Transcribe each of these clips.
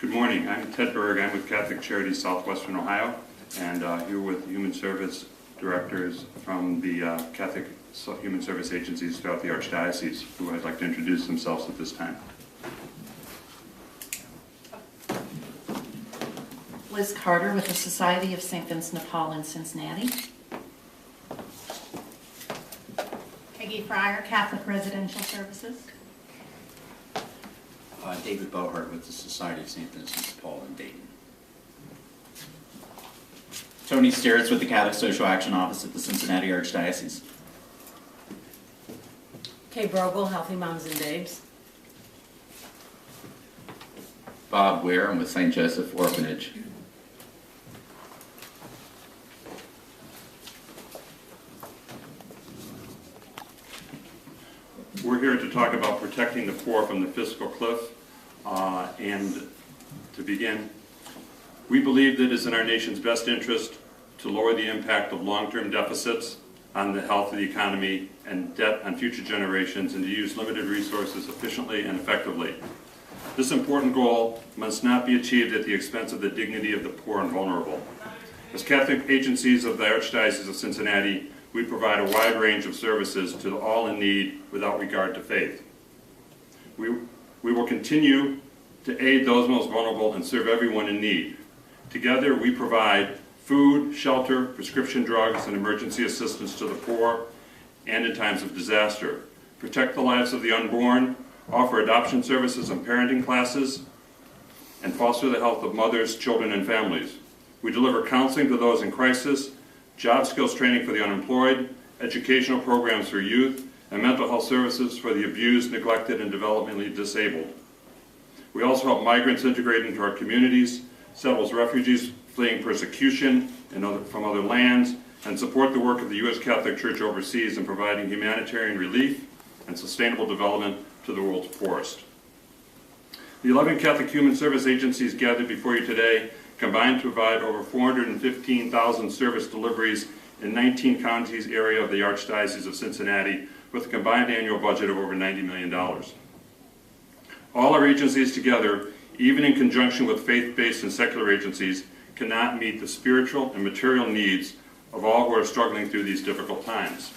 Good morning. I'm Ted Berg. I'm with Catholic Charities Southwestern Ohio, and here with Human Service Directors from the Catholic Human Service Agencies throughout the Archdiocese, who I'd like to introduce themselves at this time. Liz Carter with the Society of St. Vincent de Paul in Cincinnati. Peggy Fryer, Catholic Residential Services. David Bohart with the Society of St. Vincent de Paul in Dayton. Tony Steritz with the Catholic Social Action Office at the Cincinnati Archdiocese. Kay Brogel, Healthy Moms and Babes. Bob Ware, I'm with St. Joseph Orphanage. We're here to talk about protecting the poor from the fiscal cliff, and to begin, we believe that it's in our nation's best interest to lower the impact of long-term deficits on the health of the economy and debt on future generations, and to use limited resources efficiently and effectively. This important goal must not be achieved at the expense of the dignity of the poor and vulnerable. As Catholic agencies of the Archdiocese of Cincinnati, we provide a wide range of services to all in need without regard to faith. We will continue to aid those most vulnerable and serve everyone in need. Together, we provide food, shelter, prescription drugs, and emergency assistance to the poor and in times of disaster, protect the lives of the unborn, offer adoption services and parenting classes, and foster the health of mothers, children, and families. We deliver counseling to those in crisis, job skills training for the unemployed, educational programs for youth, and mental health services for the abused, neglected, and developmentally disabled. We also help migrants integrate into our communities, settle as refugees fleeing persecution from other lands, and support the work of the U.S. Catholic Church overseas in providing humanitarian relief and sustainable development to the world's poorest. The 11 Catholic Human Service Agencies gathered before you today combined to provide over 415,000 service deliveries in 19 counties area of the Archdiocese of Cincinnati, with a combined annual budget of over $90 million. All our agencies together, even in conjunction with faith-based and secular agencies, cannot meet the spiritual and material needs of all who are struggling through these difficult times.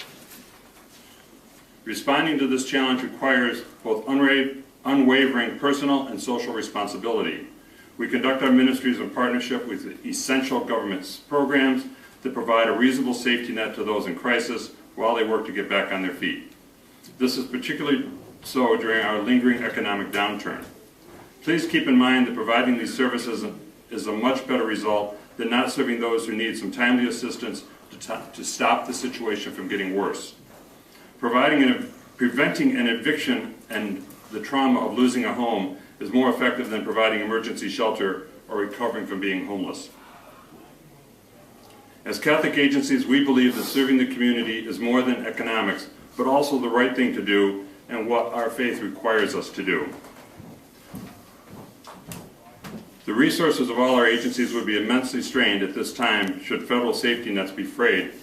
Responding to this challenge requires both unwavering personal and social responsibility. We conduct our ministries in partnership with essential government programs that provide a reasonable safety net to those in crisis while they work to get back on their feet. This is particularly so during our lingering economic downturn. Please keep in mind that providing these services is a much better result than not serving those who need some timely assistance to stop the situation from getting worse. Preventing an eviction and the trauma of losing a home is more effective than providing emergency shelter or recovering from being homeless. As Catholic agencies, we believe that serving the community is more than economics, but also the right thing to do and what our faith requires us to do. The resources of all our agencies would be immensely strained at this time should federal safety nets be frayed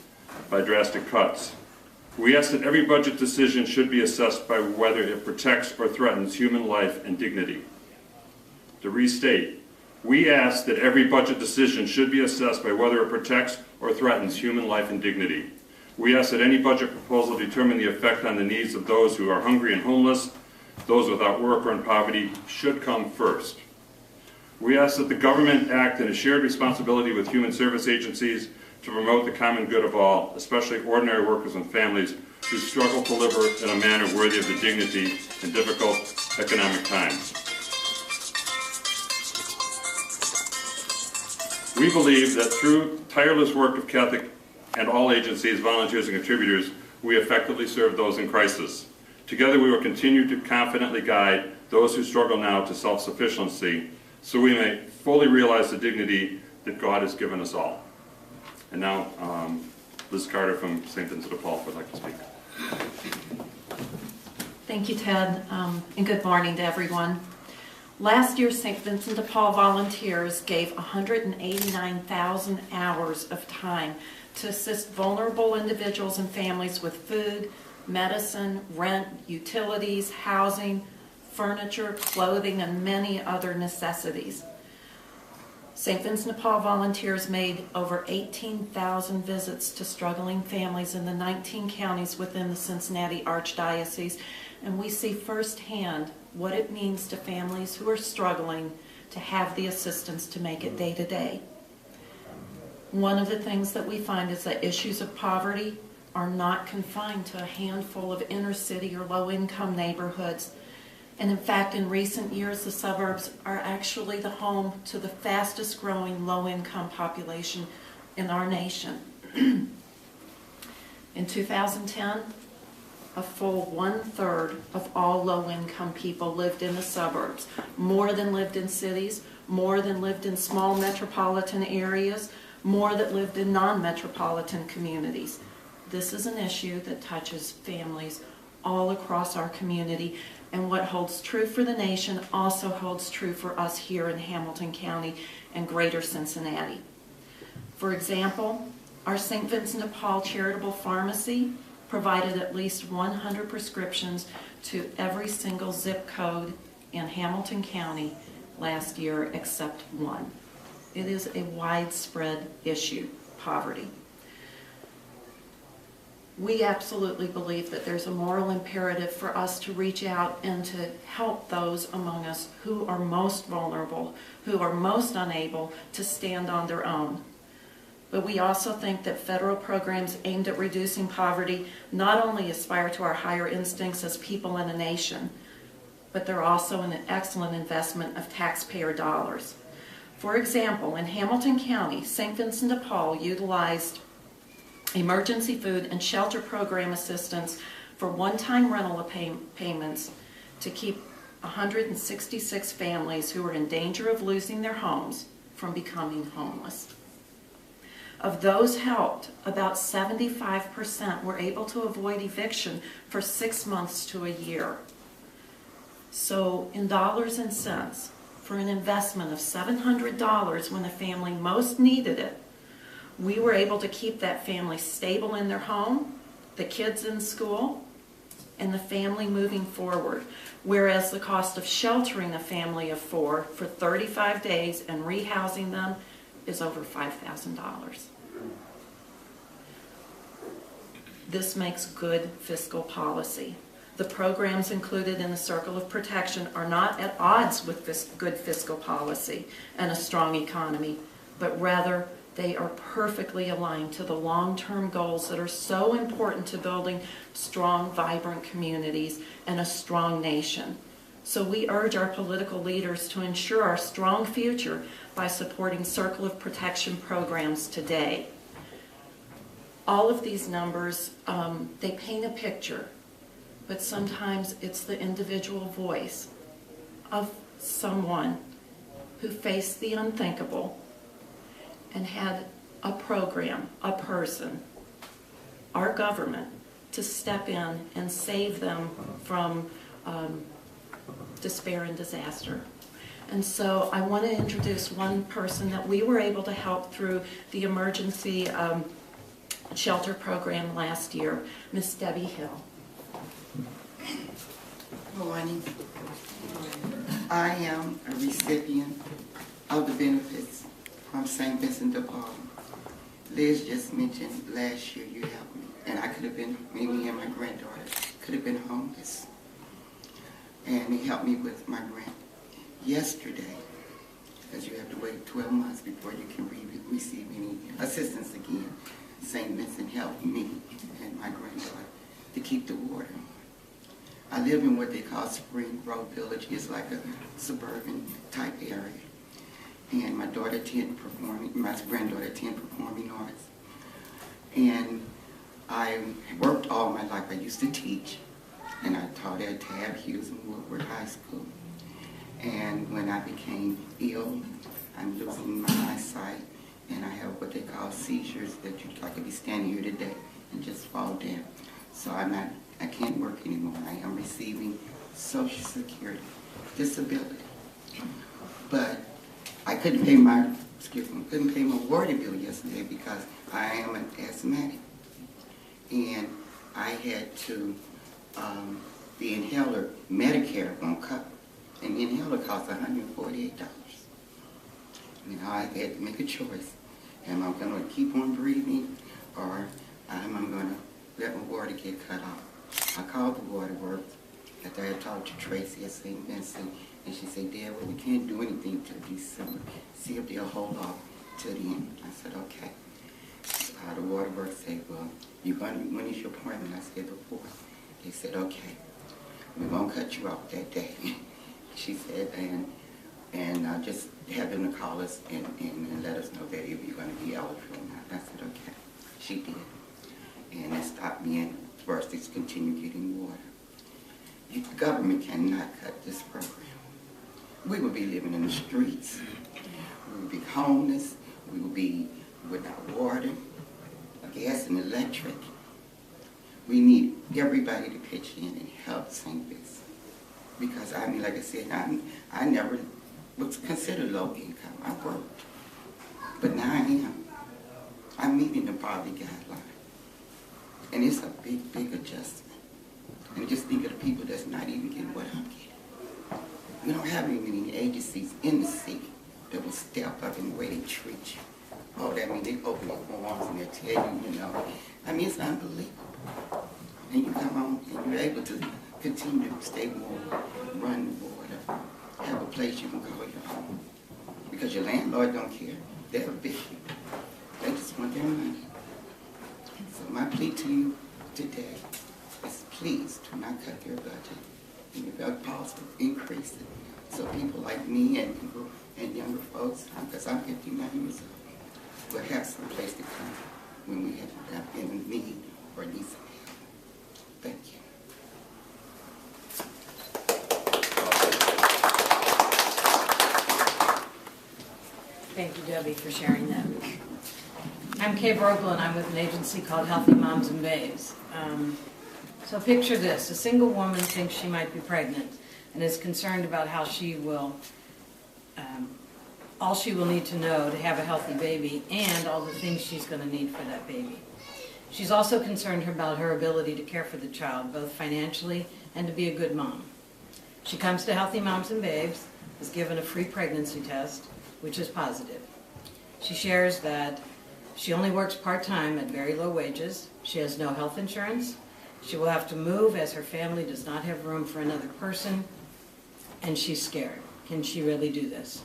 by drastic cuts. We ask that every budget decision should be assessed by whether it protects or threatens human life and dignity. To restate, we ask that every budget decision should be assessed by whether it protects or threatens human life and dignity. We ask that any budget proposal determine the effect on the needs of those who are hungry and homeless, those without work or in poverty, should come first. We ask that the government act in a shared responsibility with human service agencies to promote the common good of all, especially ordinary workers and families who struggle to live in a manner worthy of the dignity in difficult economic times. We believe that through tireless work of Catholic and all agencies, volunteers, and contributors, we effectively serve those in crisis. Together we will continue to confidently guide those who struggle now to self-sufficiency, so we may fully realize the dignity that God has given us all. And now, Liz Carter from St. Vincent de Paul would like to speak. Thank you, Ted, and good morning to everyone. Last year, St. Vincent de Paul volunteers gave 189,000 hours of time to assist vulnerable individuals and families with food, medicine, rent, utilities, housing, furniture, clothing, and many other necessities. St. Vincent de Paul volunteers made over 18,000 visits to struggling families in the 19 counties within the Cincinnati Archdiocese, and we see firsthand what it means to families who are struggling to have the assistance to make it day to day. One of the things that we find is that issues of poverty are not confined to a handful of inner city or low-income neighborhoods. And in fact, in recent years, the suburbs are actually the home to the fastest growing low-income population in our nation. In 2010, a full 1/3 of all low-income people lived in the suburbs, more than lived in cities, more than lived in small metropolitan areas, more that lived in non-metropolitan communities. This is an issue that touches families all across our community, and what holds true for the nation also holds true for us here in Hamilton County and Greater Cincinnati. For example, our St. Vincent de Paul Charitable Pharmacy provided at least 100 prescriptions to every single zip code in Hamilton County last year except one. It is a widespread issue, poverty. We absolutely believe that there's a moral imperative for us to reach out and to help those among us who are most vulnerable, who are most unable to stand on their own. But we also think that federal programs aimed at reducing poverty not only aspire to our higher instincts as people in a nation, but they're also an excellent investment of taxpayer dollars. For example, in Hamilton County, St. Vincent de Paul utilized emergency food and shelter program assistance for one-time rental payments to keep 166 families who were in danger of losing their homes from becoming homeless. Of those helped, about 75% were able to avoid eviction for 6 months to a year. So in dollars and cents, for an investment of $700 when the family most needed it, we were able to keep that family stable in their home, the kids in school, and the family moving forward. Whereas the cost of sheltering a family of 4 for 35 days and rehousing them is over $5,000. This makes good fiscal policy. The programs included in the Circle of Protection are not at odds with good fiscal policy and a strong economy, but rather they are perfectly aligned to the long-term goals that are so important to building strong, vibrant communities and a strong nation. So we urge our political leaders to ensure our strong future by supporting Circle of Protection programs today. All of these numbers, they paint a picture, but sometimes it's the individual voice of someone who faced the unthinkable and had a program, a person, our government, to step in and save them from despair and disaster. And so I want to introduce one person that we were able to help through the emergency shelter program last year, Miss Debbie Hill. Good morning. I am a recipient of the benefits from St. Vincent de Paul. Liz just mentioned last year you helped me, and I could have been, me and my granddaughter could have been homeless. And he helped me with my grant yesterday, because you have to wait 12 months before you can receive any assistance again. St. Vincent helped me and my granddaughter to keep the water on. I live in what they call Spring Grove Village. It's like a suburban type area. And my daughter my granddaughter attended performing arts. And I worked all my life. I used to teach, and I taught at Tab Hughes and Woodward High School. And when I became ill, I'm losing my eyesight, and I have what they call seizures that I could be standing here today and just fall down. So I can't work anymore. I am receiving Social Security disability. But I couldn't pay my water bill yesterday because I am an asthmatic. And I had to, the inhaler, Medicare won't cover. And the inhaler costs $148. You know, I had to make a choice. Am I going to keep on breathing, or am I going to let my water get cut off? I called the waterworks after I had talked to Tracy at St. Vincent, and she said, Dad, well, we can't do anything till December. See if they'll hold off till the end. I said, okay. The waterworks said, well, when is your appointment? I said, the 4th. They said, okay, we won't cut you off that day. She said, and just have them to call us and let us know that if you're going to be eligible or not. I said, okay. She did. And that stopped me and first it's continue getting water. The government cannot cut this program. We will be living in the streets. We will be homeless. We will be without water, gas, and electric. We need everybody to pitch in and help St. Vincent. Because, I mean, like I said, I never was considered low income. I worked. But now I am. I'm meeting the poverty guideline. And it's a big, big adjustment. And just think of the people that's not even getting what I'm getting. We don't have any many agencies in the city that will step up in the way they treat you. Oh, that means they open their arms and they tell you, you know. I mean, it's unbelievable. And you come home and you're able to continue to stay warm, run the water, have a place you can call your home. Because your landlord don't care. They'll evict you. They just want their money. So my plea to you today is please do not cut their budget. And if possible, increase it. So people like me and people and younger folks, because I'm 59 years old, will have some place to come when we have in need or need some help. Thank you. Thank you, Debbie, for sharing that. I'm Kay Brogel, and I'm with an agency called Healthy Moms and Babes. So picture this. A single woman thinks she might be pregnant and is concerned about how she will, all she will need to know to have a healthy baby and all the things she's going to need for that baby. She's also concerned about her ability to care for the child, both financially and to be a good mom. She comes to Healthy Moms and Babes, is given a free pregnancy test, which is positive. She shares that she only works part-time at very low wages. She has no health insurance. She will have to move as her family does not have room for another person, and she's scared. Can she really do this?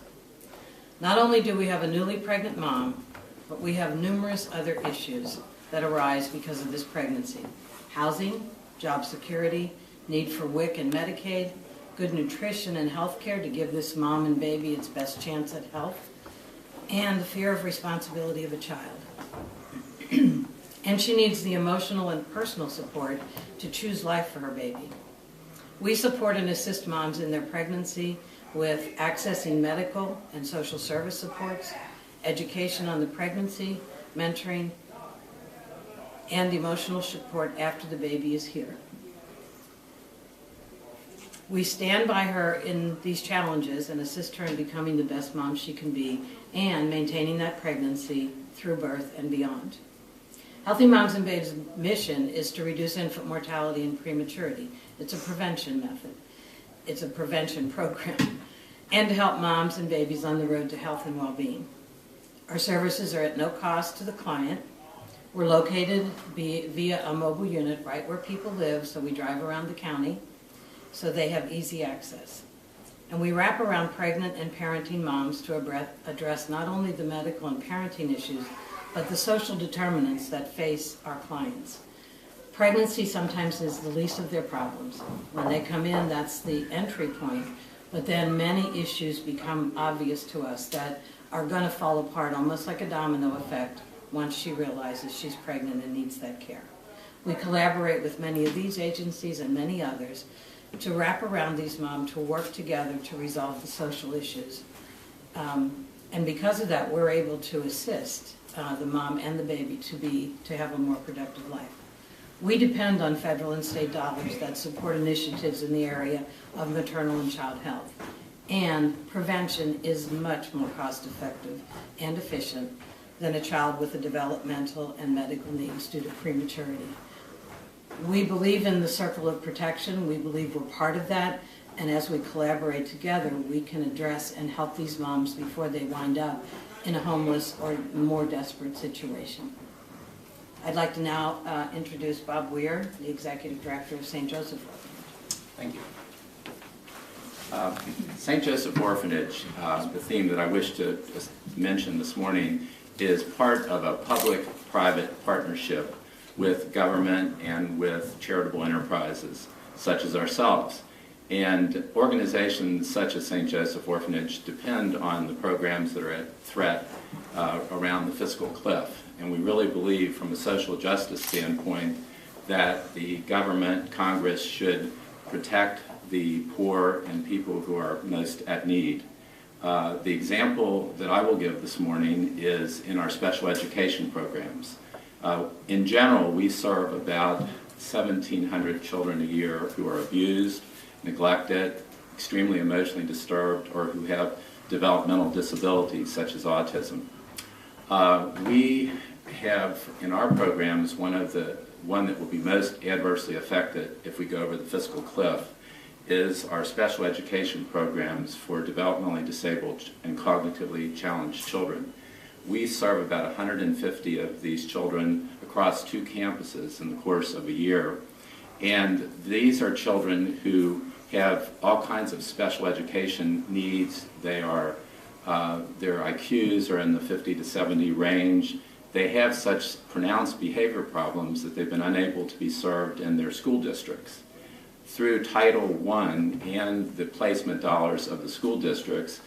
Not only do we have a newly pregnant mom, but we have numerous other issues that arise because of this pregnancy. Housing, job security, need for WIC and Medicaid, good nutrition and health care to give this mom and baby its best chance at health, and the fear of responsibility of a child. And she needs the emotional and personal support to choose life for her baby. We support and assist moms in their pregnancy with accessing medical and social service supports, education on the pregnancy, mentoring, and emotional support after the baby is here. We stand by her in these challenges and assist her in becoming the best mom she can be and maintaining that pregnancy through birth and beyond. Healthy Moms and Babes' mission is to reduce infant mortality and prematurity. It's a prevention method. It's a prevention program. And to help moms and babies on the road to health and well-being. Our services are at no cost to the client. We're located via a mobile unit right where people live, so we drive around the county so they have easy access. And we wrap around pregnant and parenting moms to address not only the medical and parenting issues, but the social determinants that face our clients. Pregnancy sometimes is the least of their problems. When they come in, that's the entry point. But then many issues become obvious to us that are going to fall apart almost like a domino effect once she realizes she's pregnant and needs that care. We collaborate with many of these agencies and many others to wrap around these moms to work together to resolve the social issues. And because of that, we're able to assist the mom and the baby to have a more productive life. We depend on federal and state dollars that support initiatives in the area of maternal and child health. And prevention is much more cost-effective and efficient than a child with a developmental and medical needs due to prematurity. We believe in the circle of protection. We believe we're part of that, And as we collaborate together, we can address and help these moms before they wind up in a homeless or more desperate situation. I'd like to now introduce Bob Weir, the Executive Director of St. Joseph Orphanage. Thank you. St. Joseph Orphanage, the theme that I wish to mention this morning, is part of a public-private partnership with government and with charitable enterprises such as ourselves. And organizations such as St. Joseph Orphanage depend on the programs that are at threat around the fiscal cliff. And we really believe from a social justice standpoint that the government, Congress, should protect the poor and people who are most at need. The example that I will give this morning is in our special education programs. In general, we serve about 1,700 children a year who are abused, neglected, extremely emotionally disturbed, or who have developmental disabilities such as autism. We have in our programs one that will be most adversely affected if we go over the fiscal cliff is our special education programs for developmentally disabled and cognitively challenged children. We serve about 150 of these children across 2 campuses in the course of a year. And these are children who have all kinds of special education needs. They are, their IQs are in the 50 to 70 range. They have such pronounced behavior problems that they've been unable to be served in their school districts. Through Title I and the placement dollars of the school districts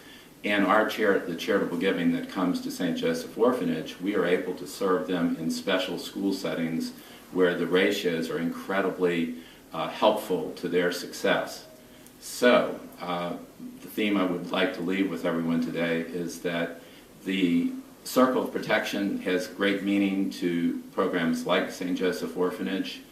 and the charitable giving that comes to St. Joseph Orphanage, we are able to serve them in special school settings where the ratios are incredibly helpful to their success. So, the theme I would like to leave with everyone today is that the Circle of Protection has great meaning to programs like St. Joseph Orphanage.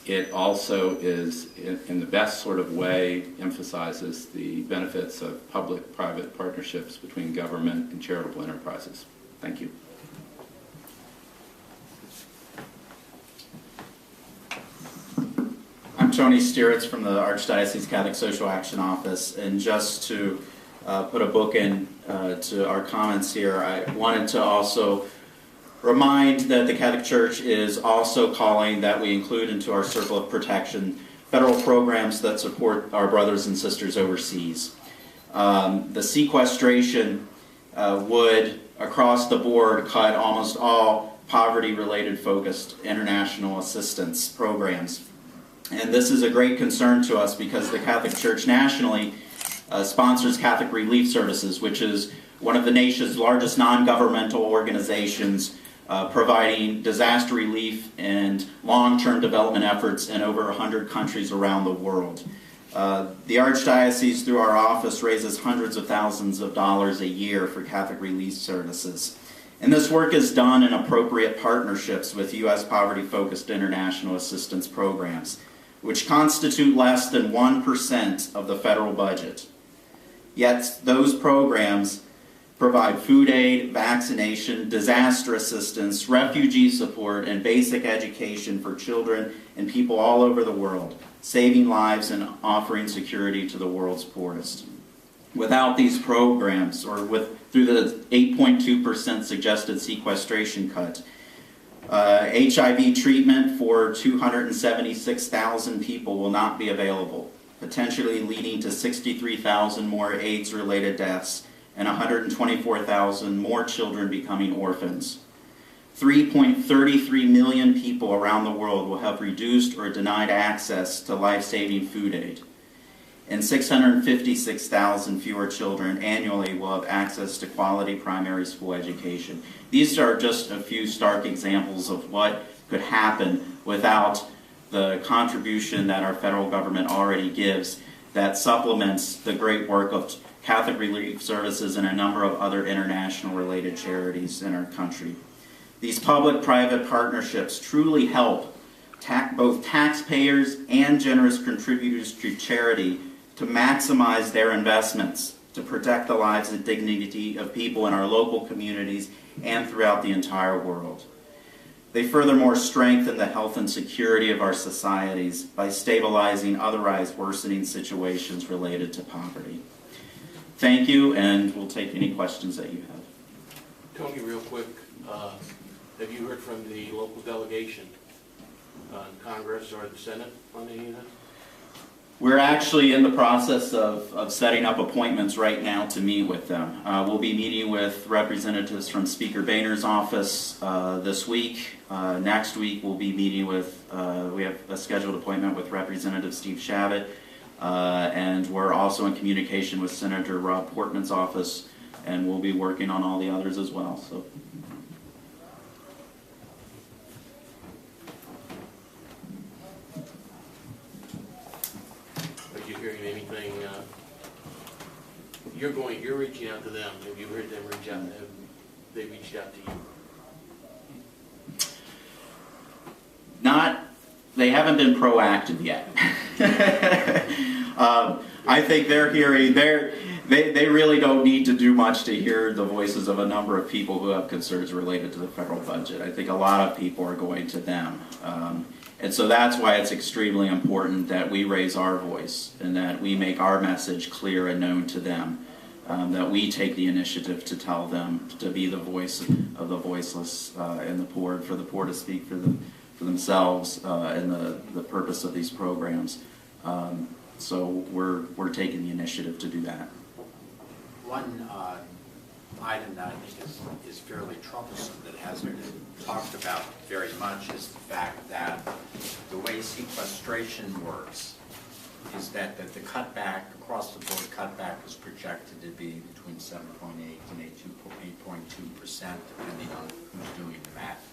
It also is, in the best sort of way, emphasizes the benefits of public-private partnerships between government and charitable enterprises. Thank you. I'm Tony Stieritz from the Archdiocese Catholic Social Action Office, and just to put a bookend to our comments here, I wanted to also remind that the Catholic Church is also calling that we include into our Circle of Protection federal programs that support our brothers and sisters overseas. The sequestration would, across the board, cut almost all poverty-related focused international assistance programs. And this is a great concern to us because the Catholic Church nationally sponsors Catholic Relief Services, which is one of the nation's largest non-governmental organizations providing disaster relief and long-term development efforts in over 100 countries around the world. The Archdiocese, through our office, raises hundreds of thousands of dollars a year for Catholic Relief Services. And this work is done in appropriate partnerships with U.S. poverty-focused international assistance programs, which constitute less than 1% of the federal budget. Yet those programs provide food aid, vaccination, disaster assistance, refugee support, and basic education for children and people all over the world, saving lives and offering security to the world's poorest. Without these programs, or through the 8.2% suggested sequestration cut, HIV treatment for 276,000 people will not be available, potentially leading to 63,000 more AIDS-related deaths and 124,000 more children becoming orphans. 3.33 million people around the world will have reduced or denied access to life-saving food aid, and 656,000 fewer children annually will have access to quality primary school education. These are just a few stark examples of what could happen without the contribution that our federal government already gives that supplements the great work of Catholic Relief Services and a number of other international related charities in our country. These public-private partnerships truly help both taxpayers and generous contributors to charity to maximize their investments to protect the lives and dignity of people in our local communities and throughout the entire world. They furthermore strengthen the health and security of our societies by stabilizing otherwise worsening situations related to poverty. Thank you, and we'll take any questions that you have. Tony, real quick, have you heard from the local delegation in Congress or the Senate on any of that? We're actually in the process of setting up appointments right now to meet with them. We'll be meeting with representatives from Speaker Boehner's office this week. Next week we'll be meeting with, we have a scheduled appointment with Representative Steve Shabbat, and we're also in communication with Senator Rob Portman's office, and we'll be working on all the others as well. So. Hearing anything, you're reaching out to them. Have you heard them reach out? Have they reached out to you? They haven't been proactive yet. I think they're hearing, they really don't need to do much to hear the voices of a number of people who have concerns related to the federal budget. I think a lot of people are going to them. And so that's why it's extremely important that we raise our voice and that we make our message clear and known to them, that we take the initiative to tell them to be the voice of the voiceless and the poor, for the poor to speak for themselves and the purpose of these programs. So we're taking the initiative to do that. One item that I think is fairly troublesome that hasn't been talked about very much is the fact that the way sequestration works is that the cutback, across the board cutback, is projected to be between 7.8 and 8.2%, depending on who's doing the math.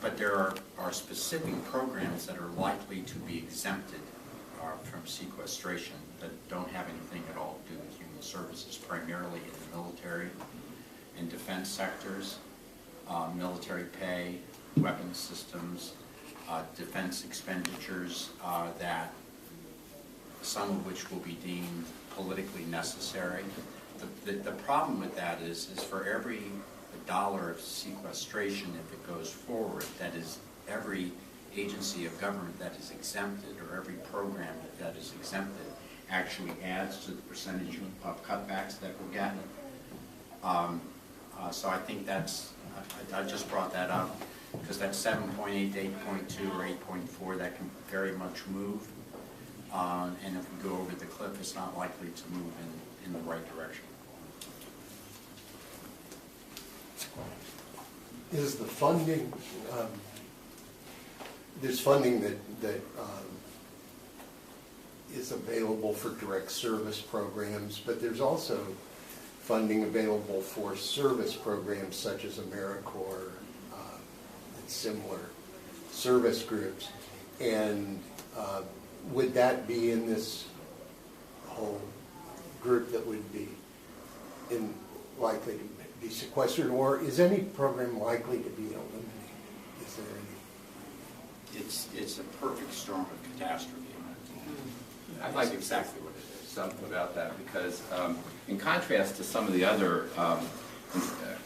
But there are specific programs that are likely to be exempted from sequestration that don't have anything at all to do with human services, primarily in the military and defense sectors, military pay, weapons systems, defense expenditures that some of which will be deemed politically necessary. The problem with that is for every dollar of sequestration, if it goes forward, that is every agency of government that is exempted, or every program that is exempted, actually adds to the percentage of cutbacks that we're getting. So I think that's, I just brought that up because that 7.8 to 8.2 or 8.4, that can very much move. And if we go over the cliff, it's not likely to move in the right direction. Is the funding, there's funding that is available for direct service programs, but there's also funding available for service programs such as AmeriCorps and similar service groups. And would that be in this whole group that would be likely to be sequestered, or is any program likely to be eliminated? Is there any? It's a perfect storm of catastrophe. I'd like exactly what it is, something about that, because in contrast to some of the other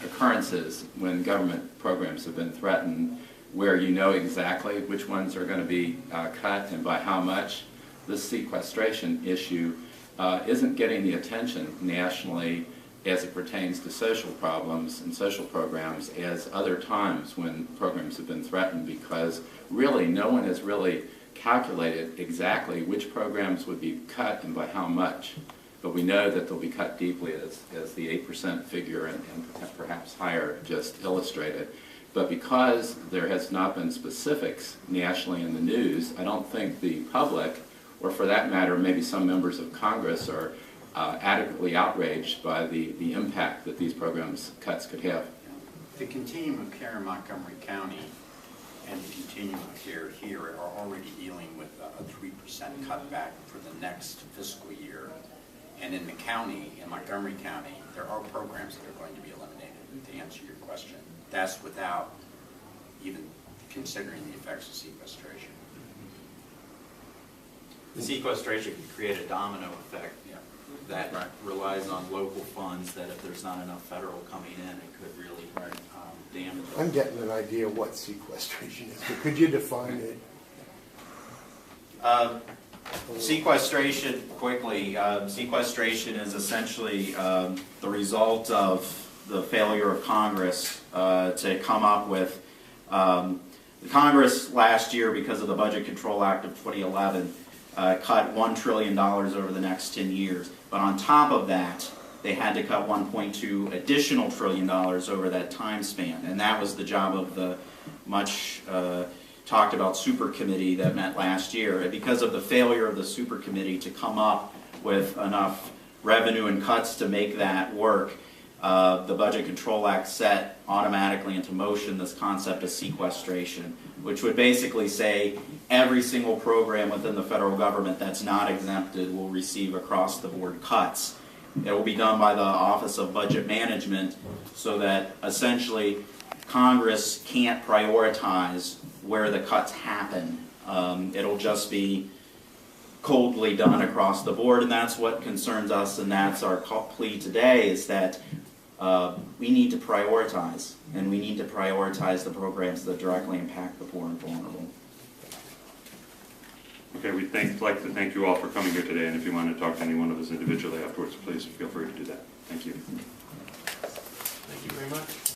occurrences when government programs have been threatened, where you know exactly which ones are going to be cut and by how much, this sequestration issue isn't getting the attention nationally as it pertains to social problems and social programs as other times when programs have been threatened, because really no one has really calculated exactly which programs would be cut and by how much. But we know that they'll be cut deeply, as the 8% figure and perhaps higher just illustrated. But because there has not been specifics nationally in the news, I don't think the public, or for that matter maybe some members of Congress, are adequately outraged by the impact that these programs cuts could have. The continuum of care in Montgomery County and the continuum of care here are already dealing with a 3% cutback for the next fiscal year. And in the county, in Montgomery County, there are programs that are going to be eliminated, to answer your question. That's without even considering the effects of sequestration. The sequestration can create a domino effect. Yeah. that relies on local funds, that if there's not enough federal coming in, it could really damage it. I'm getting an idea what sequestration is, but could you define it? Sequestration, quickly, sequestration is essentially the result of the failure of Congress to come up with, Congress last year, because of the Budget Control Act of 2011, cut $1 trillion over the next 10 years. But on top of that, they had to cut $1.2 additional trillion over that time span. And that was the job of the much talked about super committee that met last year. And because of the failure of the super committee to come up with enough revenue and cuts to make that work, the Budget Control Act set automatically into motion this concept of sequestration, which would basically say every single program within the federal government that's not exempted will receive across-the-board cuts. It will be done by the Office of Budget Management, so that essentially Congress can't prioritize where the cuts happen. It'll just be coldly done across the board, and that's what concerns us, and that's our plea today, is that we need to prioritize, and we need to prioritize the programs that directly impact the poor and vulnerable. Okay, we'd like to thank you all for coming here today, and if you want to talk to any one of us individually afterwards, please feel free to do that. Thank you. Thank you very much.